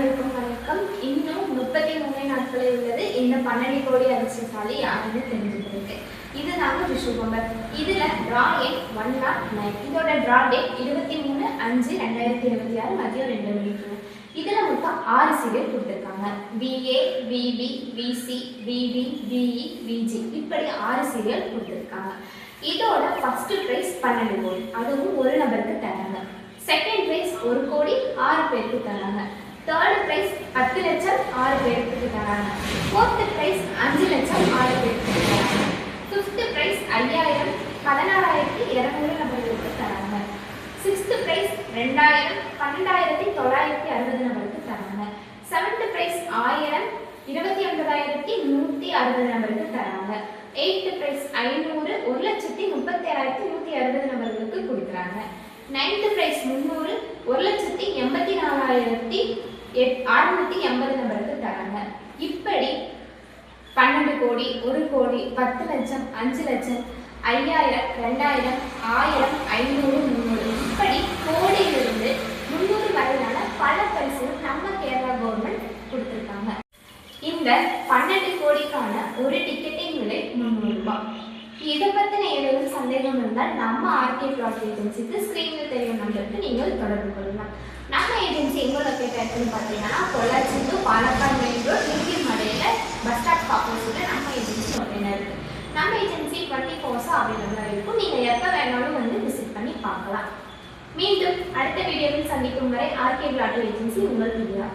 அனைவருக்கும் வணக்கம். இன்னும் 33 நாட்களே உள்ளது. இந்த 12 கோடி அதிர்ஷ்டசாலி யாருன்னு தெரிஞ்சுக்கிறதுக்கு. இதுதாங்க ரிஷபம்பர். இதுல டிரா எண் 109. இதோட டிரா டேட் 23/5/2026 மதியம் 2 மணிக்கு. இதுல மொத்தம் 6 சீரியல் கொடுத்துருக்காங்க. VA, VB, VC, VD, VE, VG இப்படி 6 சீரியல் கொடுத்துருக்காங்க. இதோட ஃபர்ஸ்ட் பிரைஸ் 12 கோடி, அதுவும் ஒரு நபருக்கு தராங்க. செகண்ட் பிரைஸ் 1 கோடி 6 பேருக்கு தராங்க. தேர்ட் பிரைஸ் 10 லட்சம் 6 பேருக்கு தராங்க. ஃபோர்த் பிரைஸ் 5 லட்சம் 6 பேருக்கு தராங்க. ஃபிஃப்த் பிரைஸ் 5000 16,200 நபர்களுக்கு தராங்க. சிக்ஸ்த் பிரைஸ் 2000 12,960 நபருக்கு தராங்க. செவன்த் பிரைஸ் 1000 29,160 நபருக்கு தராங்க. எயித்து பிரைஸ் 500 1,37,160 நபர்களுக்கு கொடுக்குறாங்க. நைன்த் பிரைஸ் 300 1,84,680 நபருக்கு தராங்க. இப்படி 12 கோடி 1 கோடி 10 லட்சம் 5 லட்சம் 5000 2000 1000 500 300 இப்படி கோடியிலிருந்து 300 வரையிலான பல பரிசுகள் நம்ம கேரளா கவர்மெண்ட் கொடுத்துருக்காங்க. இந்த 12 கோடிக்கான ஒரு டிக்கெட்டின் விலை 300 ரூபாய். இதை பற்றின ஏதேனும் சந்தேகம் இருந்தால் நம்ம ஆர்கே பிளாட் ஏஜென்சிக்கு ஸ்க்ரீனில் தெரியும் நம்பருக்கு நீங்கள் தொடர்பு கொள்ளலாம். நம்ம ஏஜென்சி எங்கே லொக்கேட் ஆகிருக்குன்னு பார்த்தீங்கன்னா Pollachi to Palakkad main road நியூகிர் மடையில் பஸ் ஸ்டாப் ஆப்போசிட்டில் நம்ம ஏஜென்சி லொக்கேட் இருக்குது. நம்ம ஏஜென்சி 24 hours அவைலபிளாக இருக்கும். நீங்கள் எப்போ வேணாலும் வந்து விசிட் பண்ணி பார்க்கலாம். மீண்டும் அடுத்த வீடியோவில் சந்திக்கும் வரை ஆர்கே பிளாட் ஏஜென்சி உங்கள் பிரியா.